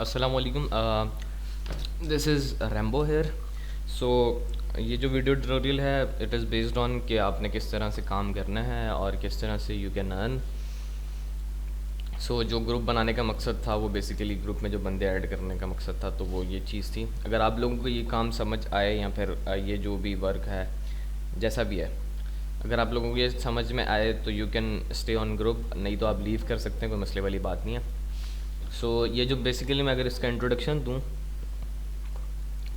अस्सलाम वालेकुम। This is Rambo here. सो ये जो वीडियो ट्यूटोरियल है इट इज़ बेस्ड ऑन कि आपने किस तरह से काम करना है और किस तरह से यू कैन अर्न। जो ग्रुप बनाने का मकसद था वो बेसिकली ग्रुप में जो बंदे ऐड करने का मकसद था, तो वो ये चीज़ थी। अगर आप लोगों को ये काम समझ आए या फिर ये जो भी वर्क है जैसा भी है, अगर आप लोगों को ये समझ में आए तो you can stay on group, नहीं तो आप लीव कर सकते हैं, कोई मसले वाली बात नहीं है। ये जो बेसिकली मैं अगर इसका इंट्रोडक्शन दूँ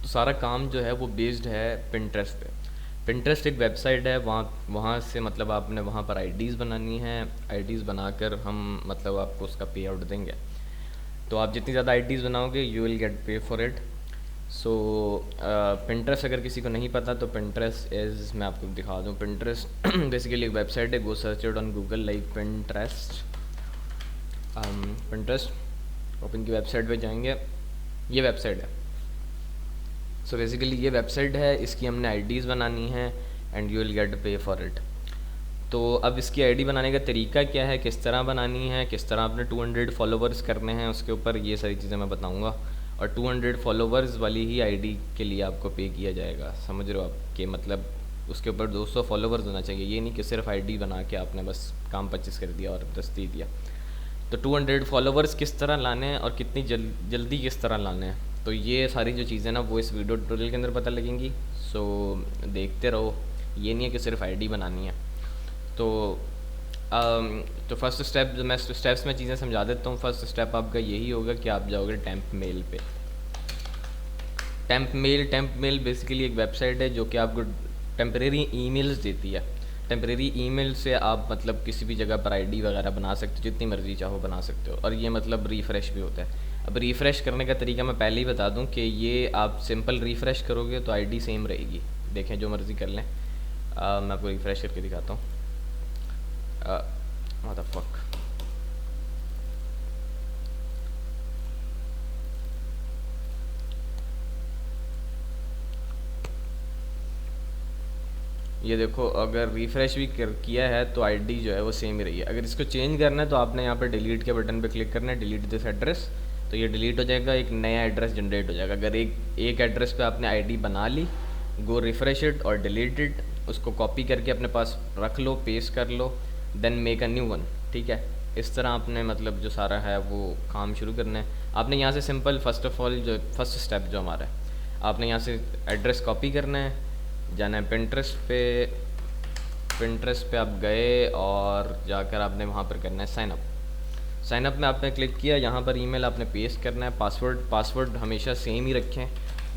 तो सारा काम जो है वो बेस्ड है पिंटरेस्ट पे। पिंटरेस्ट एक वेबसाइट है, वहाँ वहाँ से मतलब आपने वहाँ पर आईडीज़ बनानी है। आईडीज़ बनाकर हम मतलब आपको उसका पे आउट देंगे। तो आप जितनी ज़्यादा आईडीज़ बनाओगे यू विल गेट पे फॉर इट। पिंटरेस्ट अगर किसी को नहीं पता तो पिंटरेस्ट इज़, मैं आपको दिखा दूँ। पिंटरेस्ट बेसिकली एक वेबसाइट है, go search it on Google like Pinterest. Pinterest open की वेबसाइट पे जाएंगे, ये वेबसाइट है। बेसिकली ये वेबसाइट है, इसकी हमने आईडीज़ बनानी है एंड यू विल गेट पे फॉर इट। तो अब इसकी आईडी बनाने का तरीका क्या है, किस तरह बनानी है, किस तरह आपने 200 फॉलोवर्स करने हैं उसके ऊपर, ये सारी चीज़ें मैं बताऊंगा। और 200 फॉलोवर्स वाली ही आईडी के लिए आपको पे किया जाएगा, समझ रहे हो आप? कि मतलब उसके ऊपर 200 फॉलोवर्स होना चाहिए, ये नहीं कि सिर्फ आईडी बना के आपने बस काम 25 कर दिया और 10 दे दिया। तो 200 फॉलोवर्स किस तरह लाने हैं और कितनी जल्दी किस तरह लाने हैं, तो ये सारी जो चीज़ें ना वो इस वीडियो ट्यूटोरियल के अंदर पता लगेंगी। देखते रहो, ये नहीं है कि सिर्फ आईडी बनानी है। तो तो फर्स्ट स्टेप जो मैं स्टेप्स में चीज़ें समझा देता हूँ। फर्स्ट स्टेप आपका यही होगा कि आप जाओगे टेम्प मेल पे। टेम्प मेल बेसिकली एक वेबसाइट है जो कि आपको टेम्परेरी ईमेल्स देती है। टेम्परेरी ईमेल से आप मतलब किसी भी जगह पर आईडी वगैरह बना सकते हो, जितनी मर्ज़ी चाहो बना सकते हो, और ये मतलब रिफ़्रेश भी होता है। अब रिफ़्रेश करने का तरीका मैं पहले ही बता दूं कि ये आप सिंपल रिफ़्रेश करोगे तो आईडी सेम रहेगी, देखें जो मर्ज़ी कर लें। मैं आपको रिफ़्रेश करके दिखाता हूँ। व्हाट द फक, ये देखो, अगर रिफ़्रेश भी किया है तो आईडी जो है वो सेम ही रही है। अगर इसको चेंज करना है तो आपने यहाँ पर डिलीट के बटन पे क्लिक करना है, डिलीट दिस एड्रेस, तो ये डिलीट हो जाएगा, एक नया एड्रेस जनरेट हो जाएगा। अगर एक एड्रेस पे आपने आईडी बना ली, गो रिफ्रेश इट और डिलीट इट, उसको कॉपी करके अपने पास रख लो, पेस्ट कर लो, then make a new one. ठीक है, इस तरह आपने मतलब जो सारा है वो काम शुरू करना है। आपने यहाँ से सिंपल फर्स्ट ऑफ ऑल जो फर्स्ट स्टेप जो हमारा है, आपने यहाँ से एड्रेस कॉपी करना है, जाना है पिंटरेस्ट पे। पिंटरेस्ट पे आप गए और जाकर आपने वहाँ पर करना है साइनअप। साइनअप में आपने क्लिक किया, यहाँ पर ईमेल आपने पेस्ट करना है। पासवर्ड हमेशा सेम ही रखें,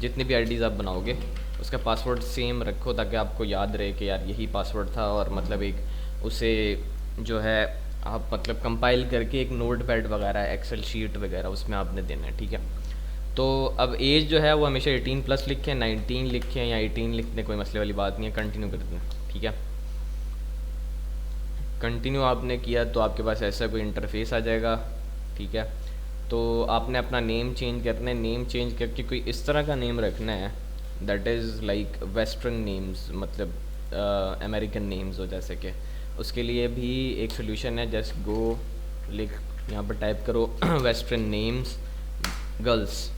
जितनी भी आईडीज़ आप बनाओगे उसका पासवर्ड सेम रखो, ताकि आपको याद रहे कि यार यही पासवर्ड था। और मतलब एक उसे जो है आप मतलब कंपाइल करके एक नोट पैड वगैरह, एक्सेल शीट वगैरह उसमें आपने देना है। ठीक है, तो अब एज जो है वो हमेशा 18+ लिखें, 19 लिखें या 18 लिख दें, कोई मसले वाली बात नहीं है। कंटिन्यू कर दें, ठीक है। कंटिन्यू आपने किया तो आपके पास ऐसा कोई इंटरफेस आ जाएगा। ठीक है, तो आपने अपना नेम चेंज करना है। नेम चेंज करके कोई इस तरह का नेम रखना है that is like western names, मतलब अमेरिकन नेम्स हो जैसे कि। उसके लिए भी एक सोल्यूशन है, जस्ट गो लिख यहाँ पर टाइप करो वेस्टर्न नेम्स गर्ल्स।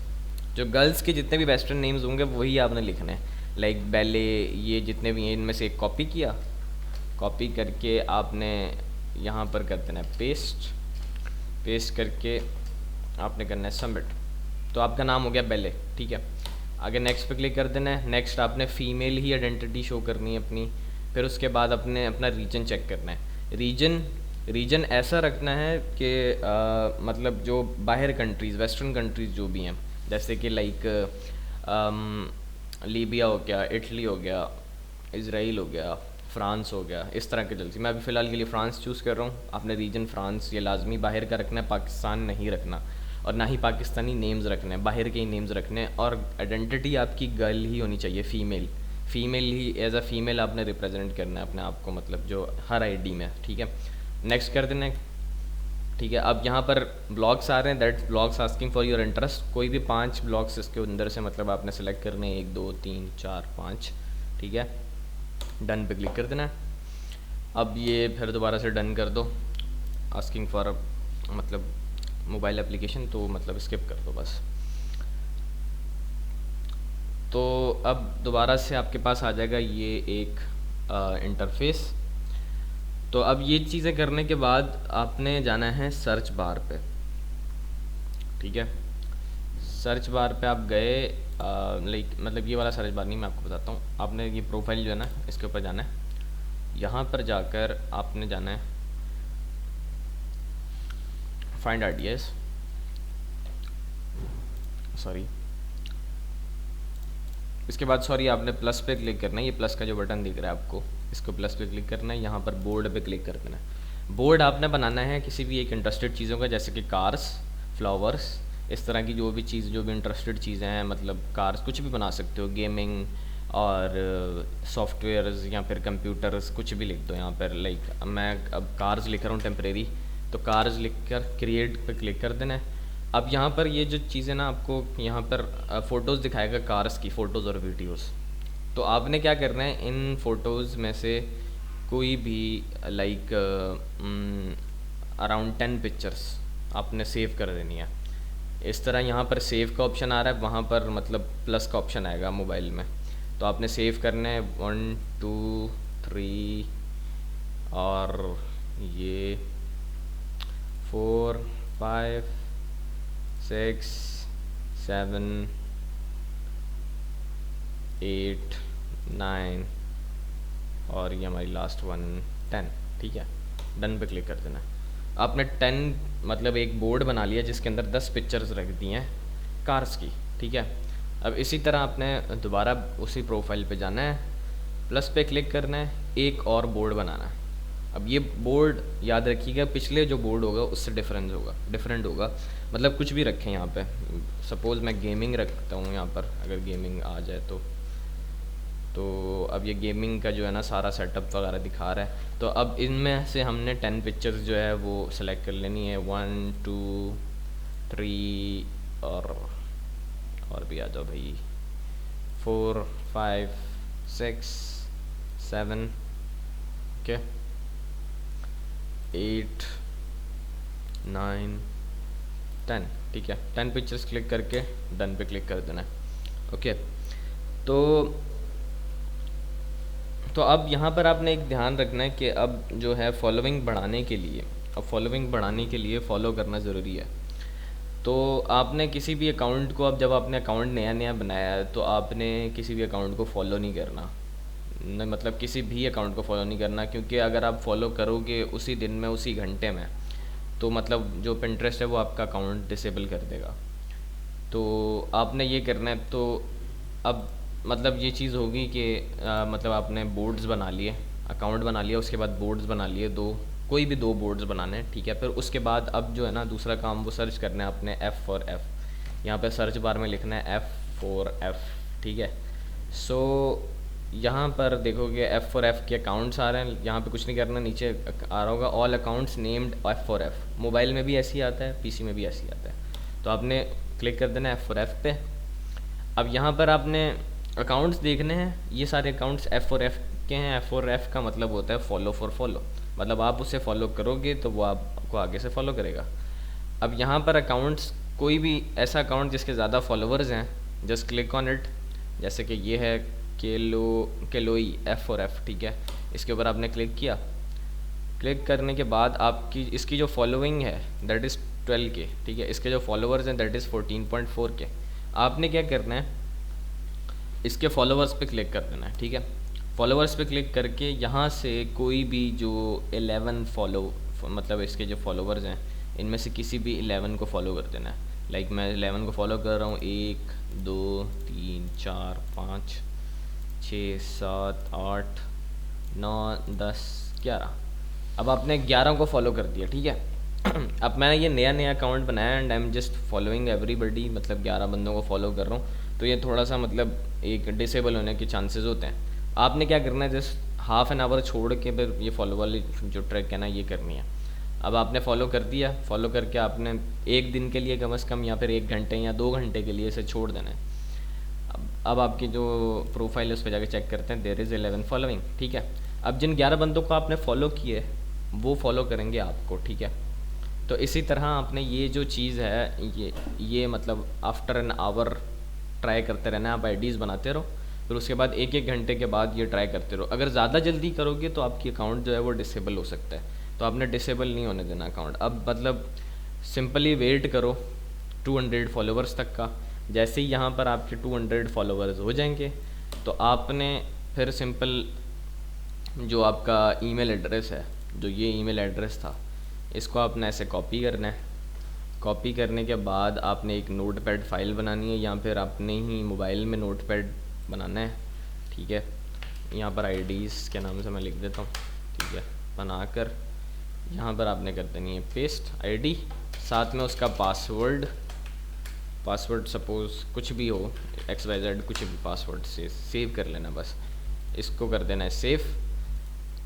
जो गर्ल्स के जितने भी वेस्टर्न नेम्स होंगे वही आपने लिखने हैं, लाइक बेले, ये जितने भी हैं इनमें से एक कॉपी किया, कॉपी करके आपने यहाँ पर कर देना है पेस्ट। पेस्ट करके आपने करना है सबमिट, तो आपका नाम हो गया बेले। ठीक है, आगे नेक्स्ट पे क्लिक कर देना है। नेक्स्ट आपने फ़ीमेल ही आइडेंटिटी शो करनी है अपनी। फिर उसके बाद अपने अपना रीजन चेक करना है। रीजन ऐसा रखना है कि मतलब जो बाहर कंट्रीज़, वेस्टर्न कंट्रीज़ जो भी हैं, जैसे कि लाइक लीबिया हो गया, इटली हो गया, इसराइल हो गया, फ़्रांस हो गया, इस तरह के जल्दी। मैं अभी फ़िलहाल के लिए फ़्रांस चूज़ कर रहा हूँ। आपने रीजन फ्रांस ये लाजमी बाहर का रखना है, पाकिस्तान नहीं रखना, और ना ही पाकिस्तानी नेम्स रखने हैं, बाहर के ही नेम्स रखने हैं। और आइडेंटिटी आपकी गर्ल ही होनी चाहिए, फ़ीमेल ही, एज अ फ़ीमेल आपने रिप्रेजेंट करना है अपने आप को, मतलब जो हर आईडी में। ठीक है, नेक्स्ट कर देना है। ठीक है, अब यहाँ पर ब्लॉग्स आ रहे हैं, that blogs asking for your interest. कोई भी 5 ब्लॉग्स इसके अंदर से मतलब आपने सेलेक्ट करने हैं, 1 2 3 4 5। ठीक है, डन पे क्लिक कर देना है। अब ये फिर दोबारा से डन कर दो, आस्किंग फॉर मतलब मोबाइल एप्लीकेशन, तो मतलब स्किप कर दो बस। तो अब दोबारा से आपके पास आ जाएगा ये एक इंटरफेस। तो अब ये चीज़ें करने के बाद आपने जाना है सर्च बार पे, ठीक है। सर्च बार पे आप गए, लाइक मतलब ये वाला सर्च बार नहीं, मैं आपको बताता हूँ। आपने ये प्रोफाइल जो है ना इसके ऊपर जाना है। यहाँ पर जाकर आपने जाना है फाइंड आइडियाज़, सॉरी इसके बाद सॉरी आपने प्लस पे क्लिक करना है। ये प्लस का जो बटन दिख रहा है आपको, इसको प्लस पे क्लिक करना है। यहाँ पर बोर्ड पे क्लिक कर देना है। बोर्ड आपने बनाना है किसी भी एक इंटरेस्टेड चीज़ों का, जैसे कि कार्स, फ्लावर्स, इस तरह की जो भी चीज़, जो भी इंटरेस्टेड चीज़ें हैं, मतलब कार्स कुछ भी बना सकते हो, गेमिंग और सॉफ्टवेयर्स या फिर कंप्यूटर्स, कुछ भी लिख दो यहाँ पर। लाइक मैं अब कार्स लिख रहा हूँ टेम्परेरी, तो कार्स लिख कर क्रिएट पे क्लिक कर देना है। अब यहाँ पर ये जो चीज़ें ना आपको यहाँ पर फ़ोटोज़ दिखाएगा, कार्स की फ़ोटोज़ और वीडियोज़। तो आपने क्या करना है, इन फ़ोटोज़ में से कोई भी लाइक अराउंड 10 पिक्चर्स आपने सेव कर देनी है। इस तरह यहाँ पर सेव का ऑप्शन आ रहा है, वहाँ पर मतलब प्लस का ऑप्शन आएगा मोबाइल में। तो आपने सेव करना है 1 2 3 और ये 4 5 6 7 8 9 और ये हमारी लास्ट वन 10, ठीक है। डन पे क्लिक कर देना। आपने 10 मतलब एक बोर्ड बना लिया जिसके अंदर 10 पिक्चर्स रख दी हैं कार्स की, ठीक है। अब इसी तरह आपने दोबारा उसी प्रोफाइल पे जाना है, प्लस पे क्लिक करना है, एक और बोर्ड बनाना है। अब ये बोर्ड याद रखिएगा, पिछले जो बोर्ड होगा उससे डिफरेंट होगा। मतलब कुछ भी रखें यहाँ पे, सपोज़ मैं गेमिंग रखता हूँ यहाँ पर, अगर गेमिंग आ जाए तो अब ये गेमिंग का जो है ना सारा सेटअप वगैरह दिखा रहा है। तो अब इनमें से हमने 10 पिक्चर्स जो है वो सेलेक्ट कर लेनी है, 1 2 3 और भी आ जाओ भाई, 4 5 6 7 ओके 8 9 10, ठीक है। 10 पिक्चर्स क्लिक करके डन पे क्लिक कर देना है, ओके। तो अब यहाँ पर आपने एक ध्यान रखना है कि अब जो है फॉलोइंग बढ़ाने के लिए फॉलो करना ज़रूरी है। तो आपने किसी भी अकाउंट को, अब जब आपने अकाउंट नया बनाया है तो आपने किसी भी अकाउंट को फॉलो नहीं करना, मतलब किसी भी अकाउंट को फॉलो नहीं करना, क्योंकि अगर आप फॉलो करोगे उसी दिन में, उसी घंटे में, तो मतलब जो पिंटरेस्ट है वो आपका अकाउंट डिसेबल कर देगा। तो आपने ये करना है। तो अब मतलब ये चीज़ होगी कि मतलब आपने बोर्ड्स बना लिए, अकाउंट बना लिया, उसके बाद बोर्ड्स बना लिए, कोई भी 2 बोर्ड्स बनाने हैं, ठीक है। फिर उसके बाद अब जो है ना दूसरा काम वो सर्च करना है आपने F4F। यहाँ पे सर्च बार में लिखना है F4F, ठीक है। सो यहाँ पर देखोगे F4F के अकाउंट्स आ रहे हैं, यहाँ पे कुछ नहीं करना, नीचे आ रहा होगा all accounts named F4F। Mobile में भी ऐसे ही आता है, पीसी में भी ऐसे ही आता है। तो आपने क्लिक कर देना है F4F पे। अब यहाँ पर आपने अकाउंट्स देखने हैं, ये सारे अकाउंट्स F4F के हैं। F4F का मतलब होता है फॉलो फॉर फॉलो, मतलब आप उसे फॉलो करोगे तो वो आपको आगे से फॉलो करेगा। अब यहाँ पर अकाउंट्स, कोई भी ऐसा अकाउंट जिसके ज़्यादा फॉलोवर्स हैं, जस्ट क्लिक ऑन इट। जैसे कि ये है केलोई F4F, ठीक है। इसके ऊपर आपने क्लिक किया। क्लिक करने के बाद आपकी इसकी जो फॉलोइंग है दैट इज़ 12K, ठीक है। इसके जो फॉलोवर्स हैं दैट इज़ 14.4K। आपने क्या करना है, इसके फॉलोवर्स पे क्लिक कर देना है, ठीक है। फॉलोवर्स पे क्लिक करके यहाँ से कोई भी जो 11 मतलब इसके जो फॉलोवर्स हैं इनमें से किसी भी 11 को फॉलो कर देना है। लाइक मैं 11 को फॉलो कर रहा हूँ, 1 2 3 4 5 6 7 8 9 10 11। अब आपने 11 को फॉलो कर दिया, ठीक है। अब मैंने ये नया अकाउंट बनाया and I am just following everybody, मतलब 11 बंदों को फॉलो कर रहा हूँ। तो ये थोड़ा सा मतलब एक डिसेबल होने के चांसेस होते हैं। आपने क्या करना है, जस्ट हाफ एन आवर छोड़ के फिर ये फॉलो वाली जो ट्रैक है ना ये करनी है। अब आपने फॉलो कर दिया, फॉलो करके आपने 1 दिन के लिए कम से कम, या फिर 1 घंटे या 2 घंटे के लिए इसे छोड़ देना है। अब आपकी जो प्रोफाइल है उस पर जाके चेक करते हैं, देयर इज़ 11 फॉलोइंग, ठीक है। अब जिन 11 बंदों को आपने फॉलो किए वो फॉलो करेंगे आपको, ठीक है। तो इसी तरह आपने ये जो चीज़ है ये मतलब आफ्टर एन आवर ट्राई करते रहना है। आप आईडीज़ बनाते रहो, फिर उसके बाद 1-1 घंटे के बाद ये ट्राई करते रहो। अगर ज़्यादा जल्दी करोगे तो आपकी अकाउंट जो है वो डिसेबल हो सकता है, तो आपने डिसेबल नहीं होने देना अकाउंट। अब मतलब सिंपली वेट करो 200 फॉलोवर्स तक का। जैसे ही यहाँ पर आपके 200 फॉलोवर्स हो जाएंगे तो आपने फिर सिंपल जो आपका ईमेल एड्रेस है, जो ये ईमेल एड्रेस था, इसको आपने ऐसे कॉपी करना है। कॉपी करने के बाद आपने एक नोटपैड फाइल बनानी है, या फिर अपने ही मोबाइल में नोटपैड बनाना है, ठीक है। यहाँ पर आईडीज़ के नाम से मैं लिख देता हूँ, ठीक है। बनाकर यहाँ पर आपने कर देनी है पेस्ट आईडी, साथ में उसका पासवर्ड सपोज़ कुछ भी हो, XYZ कुछ भी पासवर्ड से सेव कर लेना, बस इसको कर देना है सेव।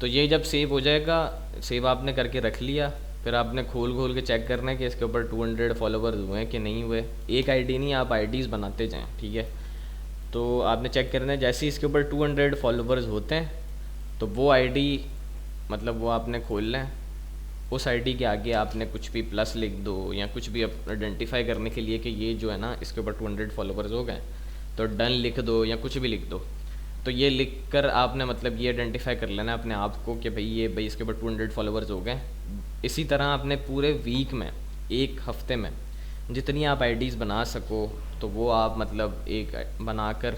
तो ये जब सेव हो जाएगा, सेव आपने करके रख लिया, फिर आपने खोल के चेक करना है कि इसके ऊपर 200 फॉलोवर्स हुए हैं कि नहीं हुए। एक आईडी नहीं, आप आईडीज़ बनाते जाएं, ठीक है। तो आपने चेक करना है, जैसे ही इसके ऊपर 200 फॉलोवर्स होते हैं तो वो आईडी मतलब वो आपने खोलना है। उस आईडी के आगे आपने कुछ भी प्लस लिख दो, या कुछ भी आइडेंटिफाई करने के लिए कि ये जो है ना इसके ऊपर 200 फॉलोवर्स हो गए, तो डन लिख दो या कुछ भी लिख दो। तो ये लिख कर आपने मतलब ये आइडेंटिफाई कर लेना अपने आप को कि भाई इसके ऊपर 200 फॉलोवर्स हो गए। इसी तरह आपने पूरे वीक में, एक हफ्ते में जितनी आप आईडीज़ बना सको, तो वो आप मतलब एक बनाकर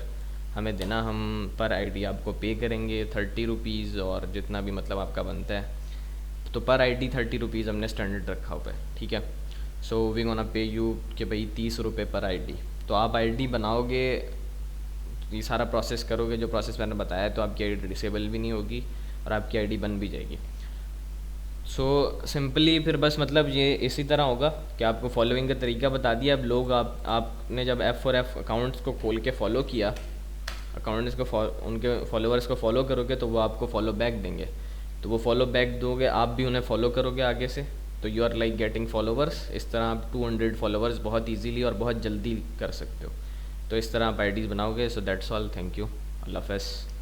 हमें देना। हम पर आईडी आपको पे करेंगे 30 रुपीज़, और जितना भी मतलब आपका बनता है, तो पर आईडी 30 रुपीज़ हमने स्टैंडर्ड रखा हुआ है, ठीक है। So we gonna pay you कि भाई 30 रुपये पर आईडी। तो आप आईडी बनाओगे, ये सारा प्रोसेस करोगे जो प्रोसेस मैंने बताया, तो आपकी आईडी डिसेबल भी नहीं होगी और आपकी आईडी बन भी जाएगी। सो सिंपली फिर बस मतलब ये इसी तरह होगा कि आपको फॉलोइंग का तरीका बता दिया। अब लोग आपने जब F4F अकाउंट्स को खोल के फॉलो किया, अकाउंट्स को उनके फॉलोवर्स को फॉलो करोगे तो वो आपको फॉलो बैक देंगे। तो वो फॉलो बैक दोगे, आप भी उन्हें फॉलो करोगे आगे से, तो you are like getting followers. इस तरह आप 200 फॉलोवर्स बहुत ईजीली और बहुत जल्दी कर सकते हो। तो इस तरह आप आईडीज़ बनाओगे। So that's all, thank you, अल्लाह हाफ़िज़।